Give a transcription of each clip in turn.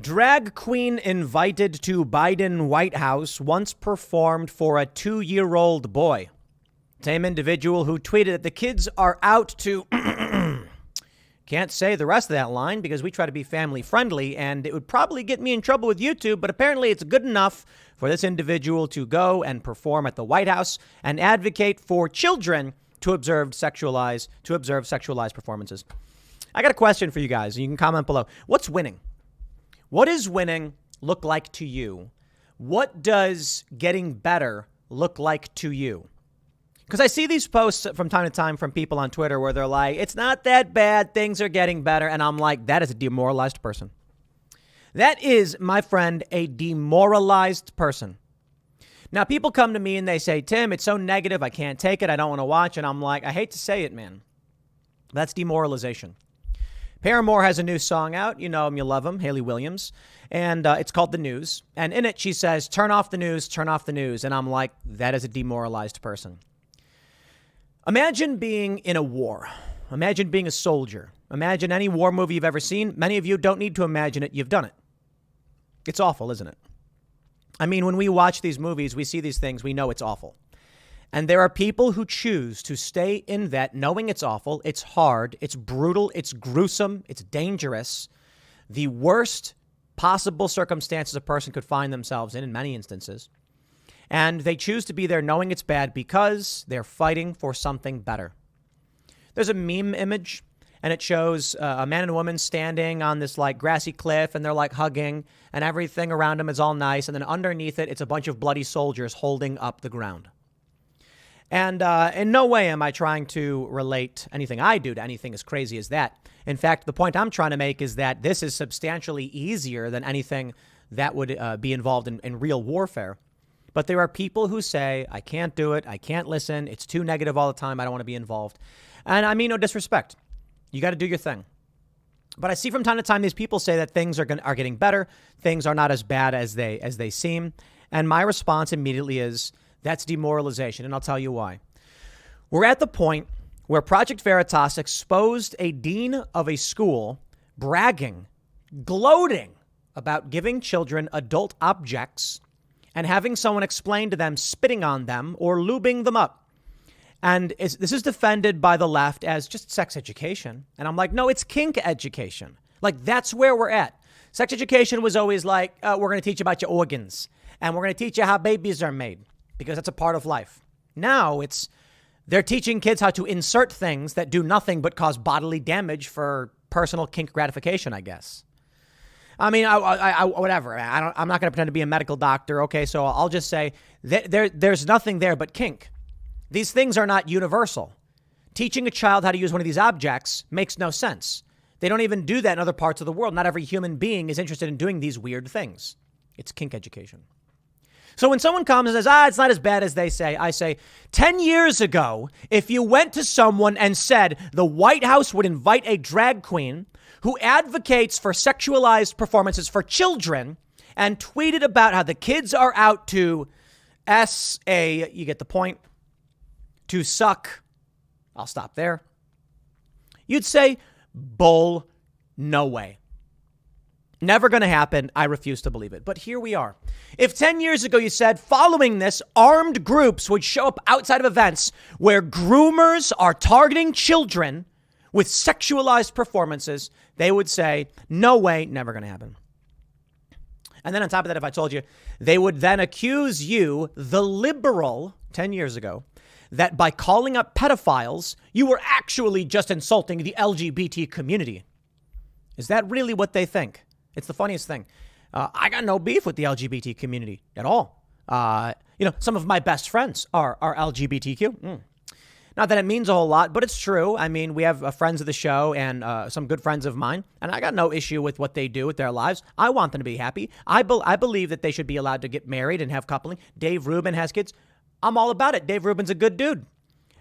Drag queen invited to Biden White House once performed for a 2-year-old boy. Same individual who tweeted that the kids are out to... Can't say the rest of that line because we try to be family friendly and it would probably get me in trouble with YouTube, but apparently it's good enough for this individual to go and perform at the White House and advocate for children to observe sexualized performances. I got a question for you guys. You can comment below. What's winning? What does winning look like to you? What does getting better look like to you? Because I see these posts from time to time from people on Twitter where they're like, it's not that bad, things are getting better. And I'm like, that is a demoralized person. That is, my friend, a demoralized person. Now, people come to me and they say, Tim, it's so negative, I can't take it, I don't want to watch. And I'm like, I hate to say it, man. That's demoralization. Paramore has a new song out. You know him, you love him, Hayley Williams. And it's called The News. And in it, she says, turn off the news, turn off the news. And I'm like, that is a demoralized person. Imagine being in a war. Imagine being a soldier. Imagine any war movie you've ever seen. Many of you don't need to imagine it. You've done it. It's awful, isn't it? I mean, when we watch these movies, we see these things, we know it's awful. And there are people who choose to stay in that knowing it's awful, it's hard, it's brutal, it's gruesome, it's dangerous. The worst possible circumstances a person could find themselves in many instances. And they choose to be there knowing it's bad because they're fighting for something better. There's a meme image, and it shows a man and a woman standing on this like grassy cliff, and they're like hugging, and everything around them is all nice. And then underneath it, it's a bunch of bloody soldiers holding up the ground. And in no way am I trying to relate anything I do to anything as crazy as that. In fact, the point I'm trying to make is that this is substantially easier than anything that would be involved in real warfare. But there are people who say, I can't do it. I can't listen. It's too negative all the time. I don't want to be involved. And I mean no disrespect. You got to do your thing. But I see from time to time these people say that things are getting better. Things are not as bad as they seem. And my response immediately is, that's demoralization. And I'll tell you why. We're at the point where Project Veritas exposed a dean of a school bragging, gloating about giving children adult objects and having someone explain to them spitting on them or lubing them up. And this is defended by the left as just sex education. And I'm like, no, it's kink education. Like, that's where we're at. Sex education was always like, we're going to teach you about your organs. And we're going to teach you how babies are made because that's a part of life. Now they're teaching kids how to insert things that do nothing but cause bodily damage for personal kink gratification, I guess. I mean, I whatever. I'm not going to pretend to be a medical doctor. Okay, so I'll just say there's nothing there but kink. These things are not universal. Teaching a child how to use one of these objects makes no sense. They don't even do that in other parts of the world. Not every human being is interested in doing these weird things. It's kink education. So when someone comes and says, it's not as bad as they say, I say, 10 years ago, if you went to someone and said the White House would invite a drag queen who advocates for sexualized performances for children and tweeted about how the kids are out to you get the point, to suck, I'll stop there. You'd say, bull, no way. Never going to happen. I refuse to believe it. But here we are. If 10 years ago you said following this, armed groups would show up outside of events where groomers are targeting children with sexualized performances, they would say, no way, never going to happen. And then on top of that, if I told you, they would then accuse you, the liberal, 10 years ago, that by calling up pedophiles, you were actually just insulting the LGBT community. Is that really what they think? It's the funniest thing. I got no beef with the LGBT community at all. Some of my best friends are LGBTQ. Not that it means a whole lot, but it's true. I mean, we have friends of the show and some good friends of mine, and I got no issue with what they do with their lives. I want them to be happy. I believe that they should be allowed to get married and have coupling. Dave Rubin has kids. I'm all about it. Dave Rubin's a good dude.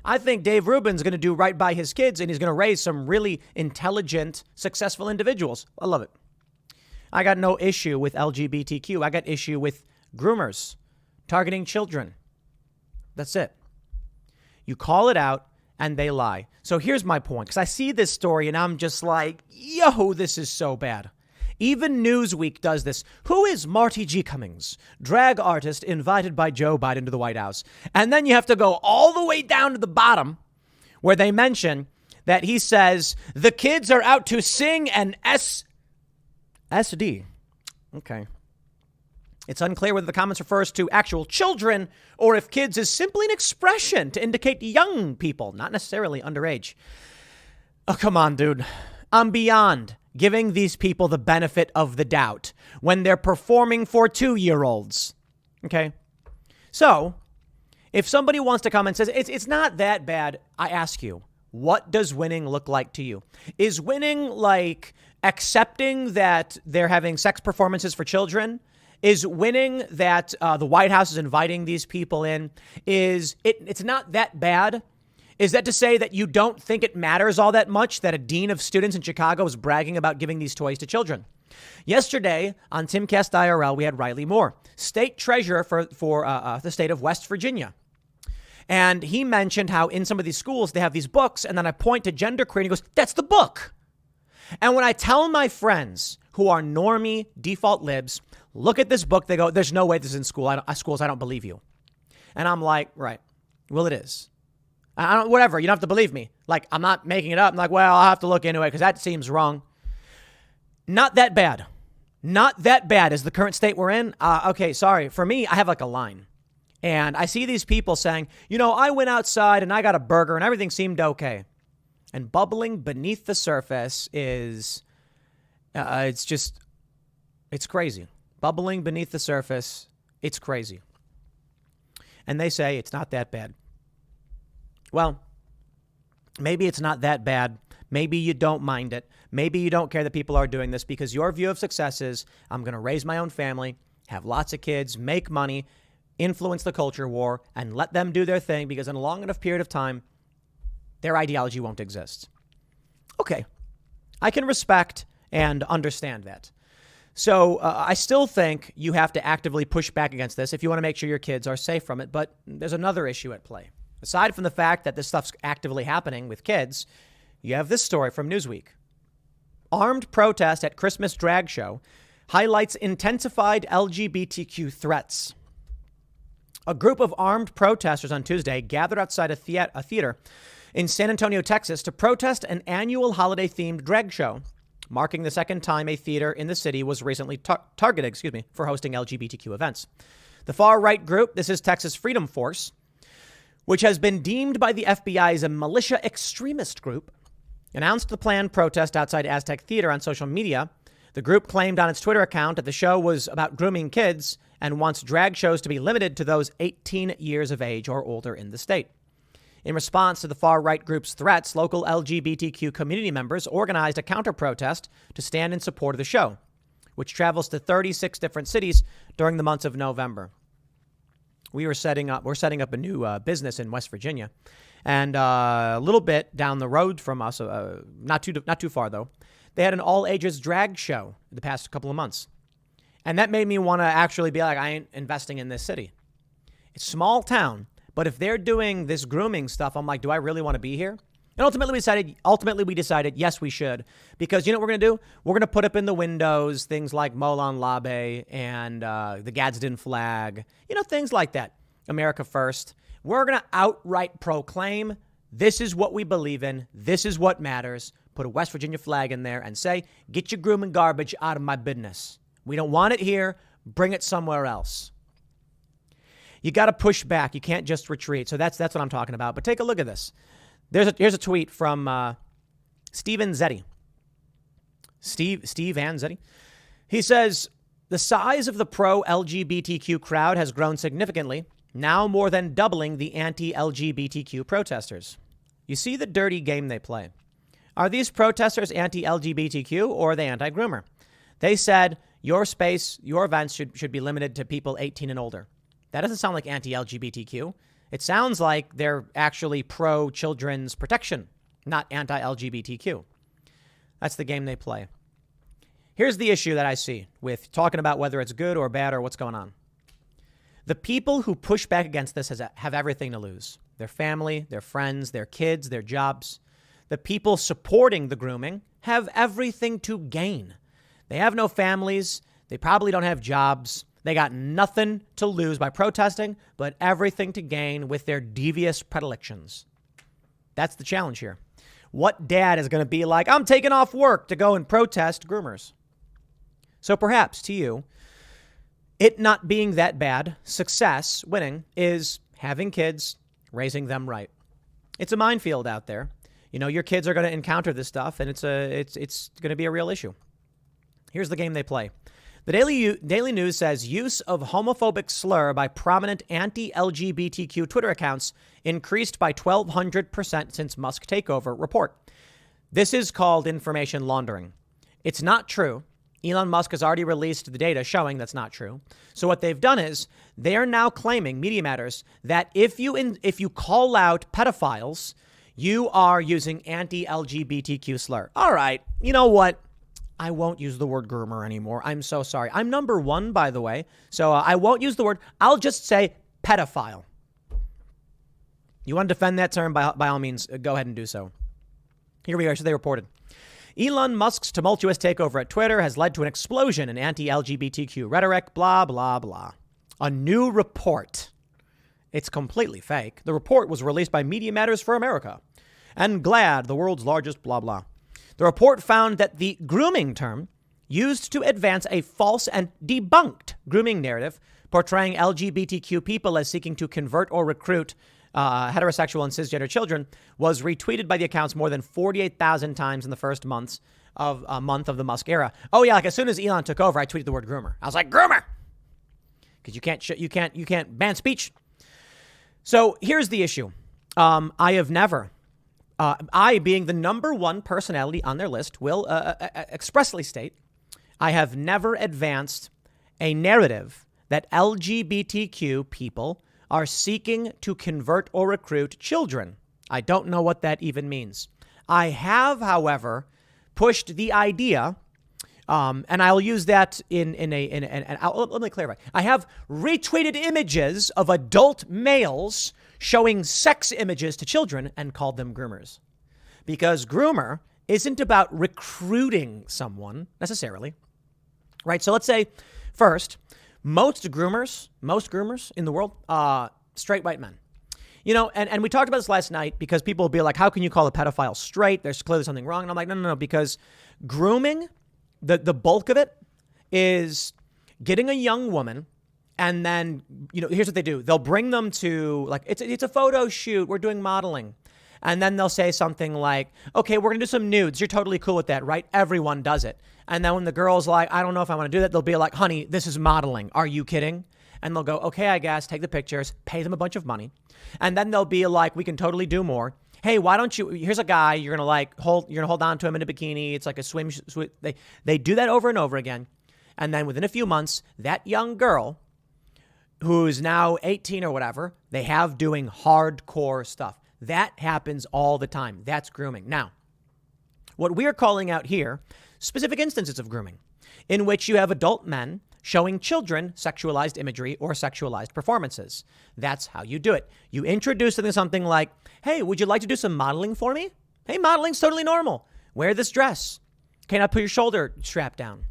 I think Dave Rubin's going to do right by his kids, and he's going to raise some really intelligent, successful individuals. I love it. I got no issue with LGBTQ. I got issue with groomers targeting children. That's it. You call it out and they lie. So here's my point, because I see this story and I'm just like, yo, this is so bad. Even Newsweek does this. Who is Marty G. Cummings, drag artist invited by Joe Biden to the White House? And then you have to go all the way down to the bottom where they mention that he says the kids are out to sing an SD. Okay. It's unclear whether the comments refers to actual children or if kids is simply an expression to indicate young people, not necessarily underage. Oh, come on, dude. I'm beyond giving these people the benefit of the doubt when they're performing for 2-year-olds. Okay? So, if somebody wants to come and says, it's not that bad, I ask you, what does winning look like to you? Is winning like accepting that they're having sex performances for children? Is winning that the White House is inviting these people in? It's not that bad? Is that to say that you don't think it matters all that much that a dean of students in Chicago is bragging about giving these toys to children? Yesterday on Timcast IRL, we had Riley Moore, state treasurer for the state of West Virginia. And he mentioned how in some of these schools, they have these books. And then I point to genderqueer and he goes, that's the book. And when I tell my friends who are normie default libs, look at this book, they go, there's no way this is in schools. I don't believe you. And I'm like, right. Well, it is. Whatever. You don't have to believe me. Like, I'm not making it up. I'm like, well, I'll have to look into it because that seems wrong. Not that bad. Not that bad is the current state we're in. Okay, sorry. For me, I have like a line. And I see these people saying, I went outside and I got a burger and everything seemed okay. And bubbling beneath the surface is, it's crazy. Bubbling beneath the surface, it's crazy. And they say it's not that bad. Well, maybe it's not that bad. Maybe you don't mind it. Maybe you don't care that people are doing this because your view of success is I'm going to raise my own family, have lots of kids, make money, influence the culture war, and let them do their thing because in a long enough period of time, their ideology won't exist. Okay, I can respect and understand that. So I still think you have to actively push back against this if you want to make sure your kids are safe from it. But there's another issue at play. Aside from the fact that this stuff's actively happening with kids, you have this story from Newsweek. Armed protest at Christmas drag show highlights intensified LGBTQ threats. A group of armed protesters on Tuesday gathered outside a theater in San Antonio, Texas, to protest an annual holiday-themed drag show, marking the second time a theater in the city was recently targeted for hosting LGBTQ events. The far-right group, this is Texas Freedom Force, which has been deemed by the FBI as a militia extremist group, announced the planned protest outside Aztec Theater on social media. The group claimed on its Twitter account that the show was about grooming kids and wants drag shows to be limited to those 18 years of age or older in the state. In response to the far-right group's threats, local LGBTQ community members organized a counter-protest to stand in support of the show, which travels to 36 different cities during the months of November. We're setting up a new business in West Virginia, and a little bit down the road from us, not too far though, they had an all-ages drag show the past couple of months, and that made me want to actually be like, I ain't investing in this city. It's a small town, but if they're doing this grooming stuff, I'm like, do I really want to be here? And ultimately we decided, yes, we should, because you know what we're gonna do? We're gonna put up in the windows things like Molon Labe and the Gadsden flag, things like that. America first. We're gonna outright proclaim this is what we believe in. This is what matters. Put a West Virginia flag in there and say, get your grooming garbage out of my business. We don't want it here. Bring it somewhere else. You got to push back. You can't just retreat. So that's what I'm talking about. But take a look at this. Here's a tweet from Steven Zetti. Steve and Zetti. He says, the size of the pro-LGBTQ crowd has grown significantly, now more than doubling the anti-LGBTQ protesters. You see the dirty game they play. Are these protesters anti-LGBTQ or are they anti-groomer? They said your space, your events should be limited to people 18 and older. That doesn't sound like anti-LGBTQ. It sounds like they're actually pro-children's protection, not anti-LGBTQ. That's the game they play. Here's the issue that I see with talking about whether it's good or bad or what's going on. The people who push back against this have everything to lose. Their family, their friends, their kids, their jobs. The people supporting the grooming have everything to gain. They have no families. They probably don't have jobs. They got nothing to lose by protesting, but everything to gain with their devious predilections. That's the challenge here. What dad is going to be like, I'm taking off work to go and protest groomers? So perhaps to you, it not being that bad, success, winning, is having kids, raising them right. It's a minefield out there. You know, your kids are going to encounter this stuff, and it's going to be a real issue. Here's the game they play. The Daily News says use of homophobic slur by prominent anti-LGBTQ Twitter accounts increased by 1,200% since Musk takeover report. This is called information laundering. It's not true. Elon Musk has already released the data showing that's not true. So what they've done is they are now claiming, Media Matters, that if you call out pedophiles, you are using anti-LGBTQ slur. All right, you know what? I won't use the word groomer anymore. I'm so sorry. I'm number 1, by the way. So I won't use the word. I'll just say pedophile. You want to defend that term? By all means, go ahead and do so. Here we are. So they reported. Elon Musk's tumultuous takeover at Twitter has led to an explosion in anti-LGBTQ rhetoric, blah, blah, blah. A new report. It's completely fake. The report was released by Media Matters for America and GLAAD, the world's largest blah, blah. The report found that the grooming term used to advance a false and debunked grooming narrative portraying LGBTQ people as seeking to convert or recruit heterosexual and cisgender children was retweeted by the accounts more than 48,000 times in the first month of the Musk era. Oh yeah, like as soon as Elon took over, I tweeted the word groomer. I was like, groomer, because you can't ban speech. So here's the issue. I have never. I, being the number 1 personality on their list, will expressly state I have never advanced a narrative that LGBTQ people are seeking to convert or recruit children. I don't know what that even means. I have, however, pushed the idea, and I'll use that let me clarify. I have retweeted images of adult males showing sex images to children and called them groomers. Because groomer isn't about recruiting someone necessarily, right? So let's say first, most groomers in the world, straight white men. You know, and we talked about this last night because people will be like, how can you call a pedophile straight? There's clearly something wrong. And I'm like, no, because grooming, the bulk of it is getting a young woman. And then, you know, here's what they do. They'll bring them to, like, it's a photo shoot. We're doing modeling. And then they'll say something like, okay, we're going to do some nudes. You're totally cool with that, right? Everyone does it. And then when the girl's like, I don't know if I want to do that, they'll be like, honey, this is modeling. Are you kidding? And they'll go, okay, I guess, take the pictures, pay them a bunch of money. And then they'll be like, we can totally do more. Hey, why don't you, here's a guy, you're going to hold on to him in a bikini. It's like a swim. They do that over and over again. And then within a few months, that young girl, who's now 18 or whatever, they have doing hardcore stuff. That happens all the time. That's grooming. Now, what we're calling out here, specific instances of grooming, in which you have adult men showing children sexualized imagery or sexualized performances. That's how you do it. You introduce something like, hey, would you like to do some modeling for me? Hey, modeling's totally normal. Wear this dress. Can I put your shoulder strap down?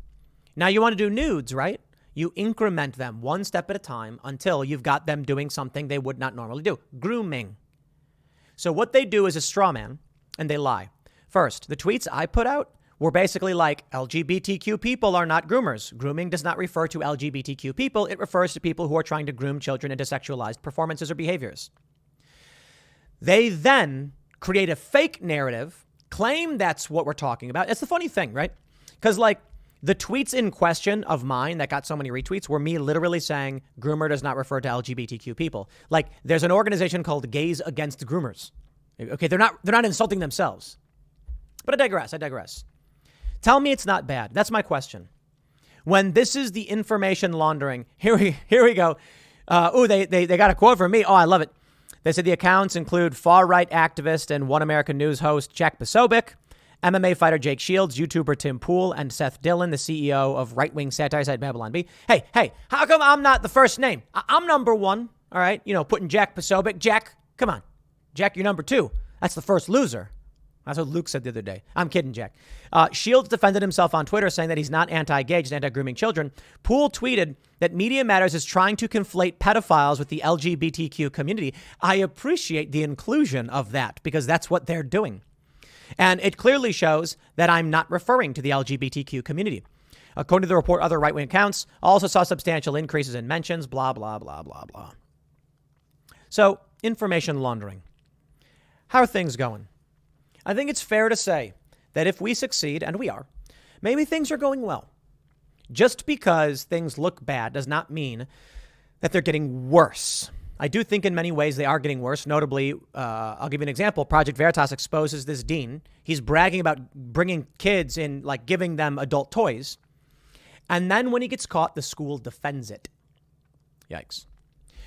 Now you want to do nudes, right? You increment them one step at a time until you've got them doing something they would not normally do. Grooming. So what they do is a straw man, and they lie. First, the tweets I put out were basically like, LGBTQ people are not groomers. Grooming does not refer to LGBTQ people. It refers to people who are trying to groom children into sexualized performances or behaviors. They then create a fake narrative, claim that's what we're talking about. It's the funny thing, right? Because like, the tweets in question of mine that got so many retweets were me literally saying groomer does not refer to LGBTQ people. Like there's an organization called Gays Against Groomers. Okay, they're not insulting themselves. But I digress. Tell me it's not bad. That's my question. When this is the information laundering, here we go. They got a quote from me. Oh, I love it. They said the accounts include far-right activist and One American News host Jack Posobiec, MMA fighter Jake Shields, YouTuber Tim Pool, and Seth Dillon, the CEO of right-wing satire site Babylon Bee. Hey, how come I'm not the first name? I'm number 1, all right? You know, putting Jack Posobiec. Jack, come on. Jack, you're number 2. That's the first loser, That's what Luke said the other day. I'm kidding, Jack. Shields defended himself on Twitter, saying that he's not anti-gay, just anti-grooming children. Poole tweeted that Media Matters is trying to conflate pedophiles with the LGBTQ community. I appreciate the inclusion of that because that's what they're doing. And it clearly shows that I'm not referring to the LGBTQ community. According to the report, other right-wing accounts also saw substantial increases in mentions, blah, blah, blah, blah, blah. So, information laundering. How are things going? I think it's fair to say that if we succeed, and we are, maybe things are going well. Just because things look bad does not mean that they're getting worse. I do think in many ways they are getting worse. Notably, I'll give you an example. Project Veritas exposes this dean. He's bragging about bringing kids in, like giving them adult toys. And then when he gets caught, the school defends it. Yikes.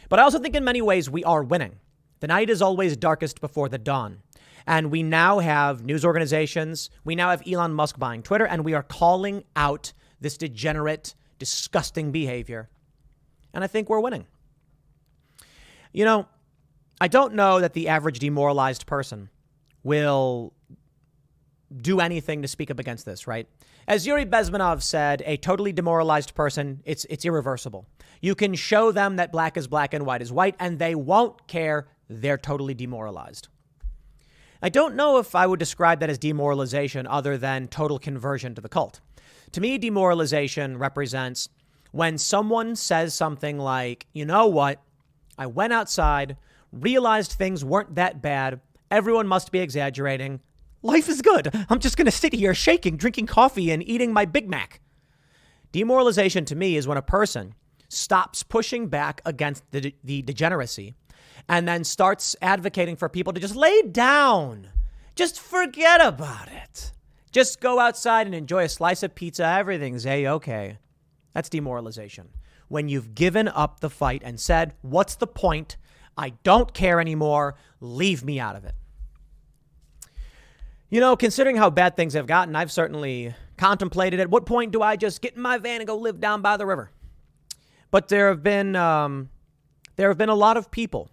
But I also think in many ways we are winning. The night is always darkest before the dawn. And we now have news organizations. We now have Elon Musk buying Twitter, and we are calling out this degenerate, disgusting behavior. And I think we're winning. You know, I don't know that the average demoralized person will do anything to speak up against this, right? As Yuri Bezmenov said, a totally demoralized person, it's irreversible. You can show them that black is black and white is white, and they won't care. They're totally demoralized. I don't know if I would describe that as demoralization other than total conversion to the cult. To me, demoralization represents when someone says something like, you know what? I went outside, realized things weren't that bad. Everyone must be exaggerating. Life is good. I'm just going to sit here shaking, drinking coffee and eating my Big Mac. Demoralization to me is when a person stops pushing back against the degeneracy and then starts advocating for people to just lay down. Just forget about it. Just go outside and enjoy a slice of pizza. Everything's A-okay. That's demoralization. When you've given up the fight and said, what's the point? I don't care anymore. Leave me out of it. You know, considering how bad things have gotten, I've certainly contemplated at what point do I just get in my van and go live down by the river? But there have been a lot of people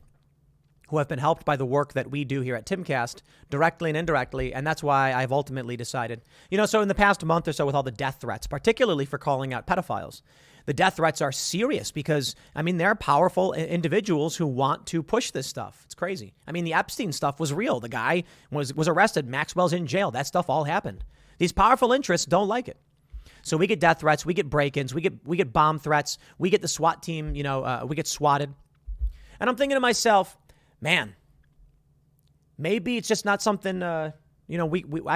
who have been helped by the work that we do here at Timcast, directly and indirectly, and that's why I've ultimately decided, so in the past month or so with all the death threats, particularly for calling out pedophiles, the death threats are serious because, there are powerful individuals who want to push this stuff. It's crazy. The Epstein stuff was real. The guy was arrested. Maxwell's in jail. That stuff all happened. These powerful interests don't like it. So we get death threats, we get break-ins, we get bomb threats, we get the SWAT team, we get swatted. And I'm thinking to myself, man, maybe it's just not something, I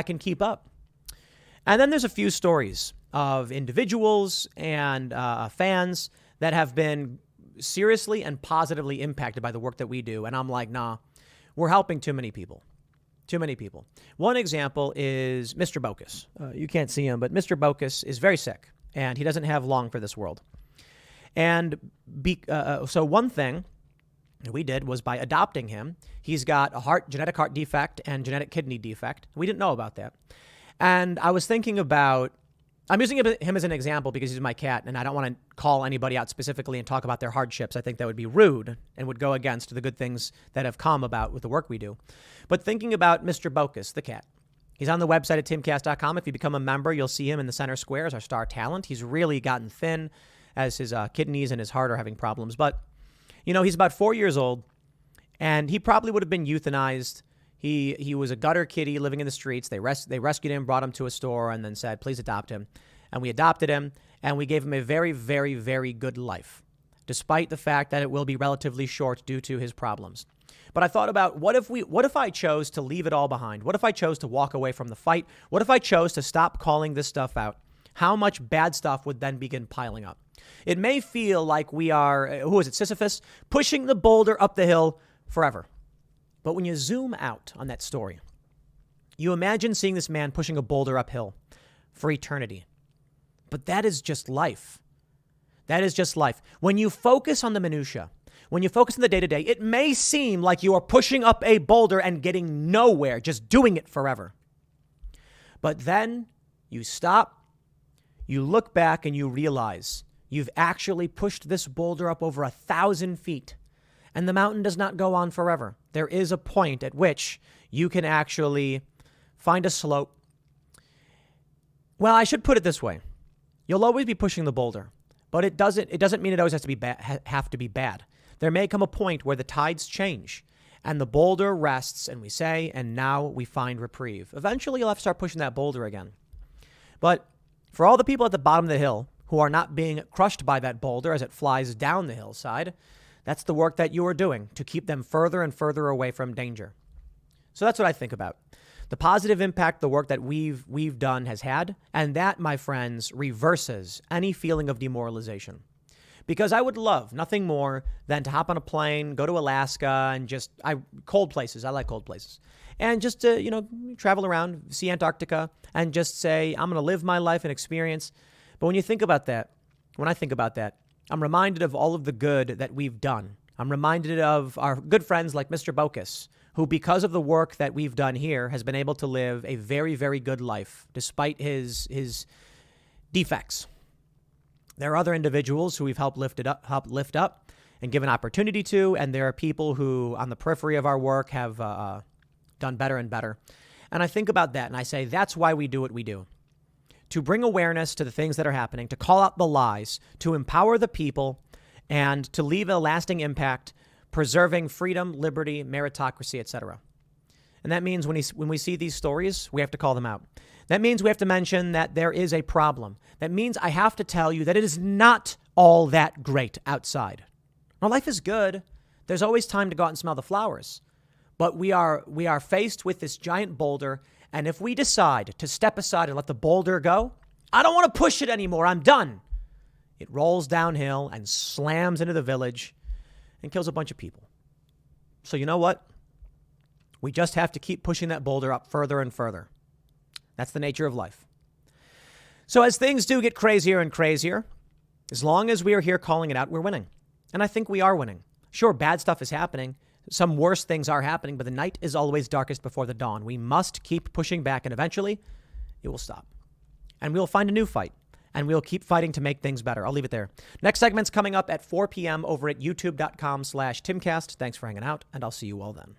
can keep up. And then there's a few stories of individuals and fans that have been seriously and positively impacted by the work that we do. And I'm like, nah, we're helping too many people. Too many people. One example is Mr. Bokus. You can't see him, but Mr. Bokus is very sick, and he doesn't have long for this world. And so one thing we did was by adopting him, he's got a genetic heart defect and genetic kidney defect. We didn't know about that. And I was thinking about, I'm using him as an example because he's my cat, and I don't want to call anybody out specifically and talk about their hardships. I think that would be rude and would go against the good things that have come about with the work we do. But thinking about Mr. Bokus, the cat, he's on the website at timcast.com. If you become a member, you'll see him in the center square as our star talent. He's really gotten thin as his kidneys and his heart are having problems. But, he's about 4 years old, and he probably would have been euthanized. He was a gutter kitty living in the streets. They rescued him, brought him to a store, and then said, please adopt him. And we adopted him, and we gave him a very, very, very good life, despite the fact that it will be relatively short due to his problems. But I thought about what if I chose to leave it all behind? What if I chose to walk away from the fight? What if I chose to stop calling this stuff out? How much bad stuff would then begin piling up? It may feel like we are, Sisyphus, pushing the boulder up the hill forever. But when you zoom out on that story, you imagine seeing this man pushing a boulder uphill for eternity. But that is just life. That is just life. When you focus on the minutia, when you focus on the day-to-day, it may seem like you are pushing up a boulder and getting nowhere, just doing it forever. But then you stop, you look back, and you realize you've actually pushed this boulder up over 1,000 feet. And the mountain does not go on forever. There is a point at which you can actually find a slope. Well, I should put it this way. You'll always be pushing the boulder, but it doesn't mean it always has to be have to be bad. There may come a point where the tides change and the boulder rests and we say, and now we find reprieve. Eventually, you'll have to start pushing that boulder again. But for all the people at the bottom of the hill who are not being crushed by that boulder as it flies down the hillside, that's the work that you are doing to keep them further and further away from danger. So that's what I think about. The positive impact the work that we've done has had, and that, my friends, reverses any feeling of demoralization. Because I would love nothing more than to hop on a plane, go to Alaska, and cold places. I like cold places. And just to, travel around, see Antarctica, and just say, I'm going to live my life and experience. But when I think about that, I'm reminded of all of the good that we've done. I'm reminded of our good friends like Mr. Bocus, who, because of the work that we've done here, has been able to live a very, very good life, despite his defects. There are other individuals who we've helped lift up and given opportunity to, and there are people who, on the periphery of our work, have done better and better. And I think about that, and I say, that's why we do what we do. To bring awareness to the things that are happening, to call out the lies, to empower the people, and to leave a lasting impact, preserving freedom, liberty, meritocracy, etc. And that means when we see these stories, we have to call them out. That means we have to mention that there is a problem. That means I have to tell you that it is not all that great outside. Now, life is good. There's always time to go out and smell the flowers. But we are faced with this giant boulder, and if we decide to step aside and let the boulder go, I don't want to push it anymore. I'm done. It rolls downhill and slams into the village and kills a bunch of people. So you know what? We just have to keep pushing that boulder up further and further. That's the nature of life. So as things do get crazier and crazier, as long as we are here calling it out, we're winning. And I think we are winning. Sure, bad stuff is happening. Some worse things are happening, but the night is always darkest before the dawn. We must keep pushing back, and eventually it will stop. And we'll find a new fight, and we'll keep fighting to make things better. I'll leave it there. Next segment's coming up at 4 p.m. over at youtube.com/Timcast. Thanks for hanging out, and I'll see you all then.